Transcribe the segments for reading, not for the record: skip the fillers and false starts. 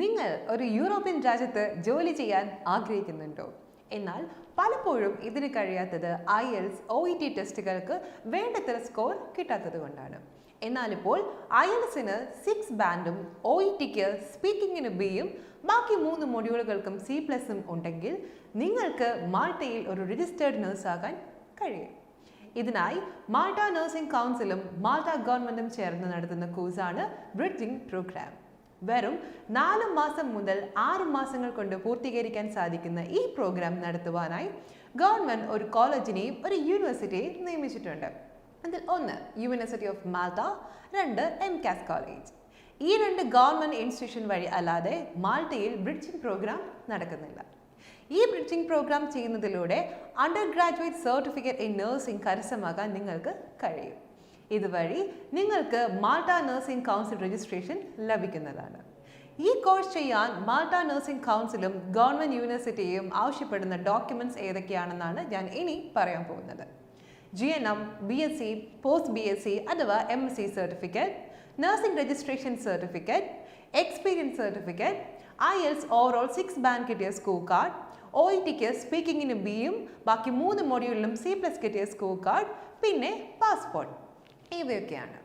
നിങ്ങൾ ഒരു യൂറോപ്യൻ രാജ്യത്ത് ജോലി ചെയ്യാൻ ആഗ്രഹിക്കുന്നുണ്ടോ? എന്നാൽ പലപ്പോഴും ഇതിന് കഴിയാത്തത് IELTS OET ടെസ്റ്റുകൾക്ക് വേണ്ടത്ര സ്കോർ കിട്ടാത്തത് കൊണ്ടാണ്. എന്നാൽ ഇപ്പോൾ IELTSന് 6 ബാൻഡും OETക്ക് സ്പീക്കിങ്ങിന് Bയും ബാക്കി 3 മൊഡ്യൂളുകൾക്കും C+ഉം ഉണ്ടെങ്കിൽ നിങ്ങൾക്ക് മാൾട്ടയിൽ ഒരു രജിസ്റ്റേർഡ് നഴ്സ് ആകാൻ കഴിയും. ഇതിനായി മാൾട്ട നഴ്സിംഗ് കൗൺസിലും മാൾട്ട ഗവൺമെന്റും ചേർന്ന് നടത്തുന്ന കോഴ്സാണ് ബ്രിഡ്ജിംഗ് പ്രോഗ്രാം. വെറും 4 മാസം മുതൽ 6 മാസങ്ങൾ കൊണ്ട് പൂർത്തീകരിക്കാൻ സാധിക്കുന്ന ഈ പ്രോഗ്രാം നടത്തുവാനായി ഗവൺമെന്റ് ഒരു കോളേജിനെയും ഒരു യൂണിവേഴ്സിറ്റിയെയും നിയമിച്ചിട്ടുണ്ട്. അതിൽ ഒന്ന് university of Malta, 2 MCAS college. ഈ 2 ഗവൺമെന്റ് ഇൻസ്റ്റിറ്റ്യൂഷൻ വഴി അല്ലാതെ മാൾട്ടയിൽ ബ്രിഡ്ജിംഗ് പ്രോഗ്രാം നടക്കുന്നില്ല. ഈ ബ്രിഡ്ജിംഗ് പ്രോഗ്രാം ചെയ്യുന്നതിലൂടെ undergraduate certificate in nursing കരസ്ഥമാക്കാൻ നിങ്ങൾക്ക് കഴിയും. ഇതുവഴി നിങ്ങൾക്ക് മാൾട്ട നഴ്സിംഗ് കൗൺസിൽ രജിസ്ട്രേഷൻ ലഭിക്കുന്നതാണ്. ഈ കോഴ്സ് ചെയ്യാൻ മാൾട്ട നഴ്സിംഗ് കൗൺസിലും ഗവൺമെന്റ് യൂണിവേഴ്സിറ്റിയും ആവശ്യപ്പെടുന്ന ഡോക്യുമെന്റ്സ് ഏതൊക്കെയാണെന്നാണ് ഞാൻ ഇനി പറയാൻ പോകുന്നത്. GNM, BSc, പോസ്റ്റ് BSc അഥവാ MSc certificate, nursing registration certificate, experience certificate, IELTS overall 6 band കിട്ടിയ സ്കോർ കാർഡ്, OETക്ക് സ്പീക്കിങ്ങിന് Bയും ബാക്കി 3 മൊഡ്യൂളിലും C+ കിട്ടിയ സ്കോർ കാർഡ്, പിന്നെ പാസ്പോർട്ട്. ഇവയൊക്കെയാണ്.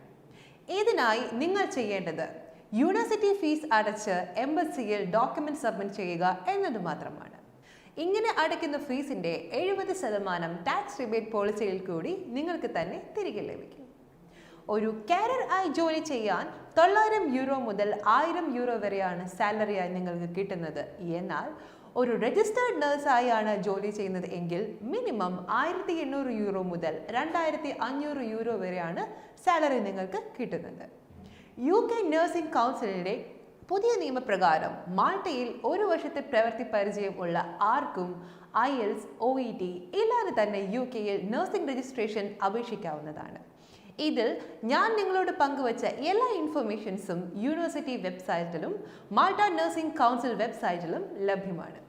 ഇതിനായി നിങ്ങൾ ചെയ്യേണ്ടത് യൂണിവേഴ്സിറ്റി ഫീസ് അടച്ച് എംബസിയിൽ ഡോക്യുമെന്റ് സബ്മിറ്റ് ചെയ്യുക എന്നത് മാത്രമാണ്. ഇങ്ങനെ അടയ്ക്കുന്ന ഫീസിന്റെ 70% ടാക്സ് റിബേറ്റ് പോളിസിയിൽ കൂടി നിങ്ങൾക്ക് തന്നെ തിരികെ ലഭിക്കും. ഒരു കാരിയർ ആയി ജോലി ചെയ്യാൻ 900 യൂറോ മുതൽ 1000 യൂറോ വരെയാണ് സാലറിയായി നിങ്ങൾക്ക് കിട്ടുന്നത്. എന്നാൽ ഒരു രജിസ്റ്റേർഡ് നഴ്സായാണ് ജോലി ചെയ്യുന്നത് എങ്കിൽ മിനിമം 1800 യൂറോ മുതൽ 2500 യൂറോ വരെയാണ് സാലറി നിങ്ങൾക്ക് കിട്ടുന്നത്. UK നഴ്സിംഗ് കൗൺസിലിന്റെ പുതിയ നിയമപ്രകാരം മാൾട്ടയിൽ 1 വർഷത്തെ പ്രവൃത്തി പരിചയം ഉള്ള ആർക്കും IELTS OET ഇല്ലാതെ തന്നെ UKയിൽ നഴ്സിംഗ് രജിസ്ട്രേഷൻ അപേക്ഷിക്കാവുന്നതാണ്. ഇതിൽ ഞാൻ നിങ്ങളോട് പങ്കുവച്ച എല്ലാ ഇൻഫർമേഷൻസും യൂണിവേഴ്സിറ്റി വെബ്സൈറ്റിലും മാൾട്ട നഴ്സിംഗ് കൗൺസിൽ വെബ്സൈറ്റിലും ലഭ്യമാണ്.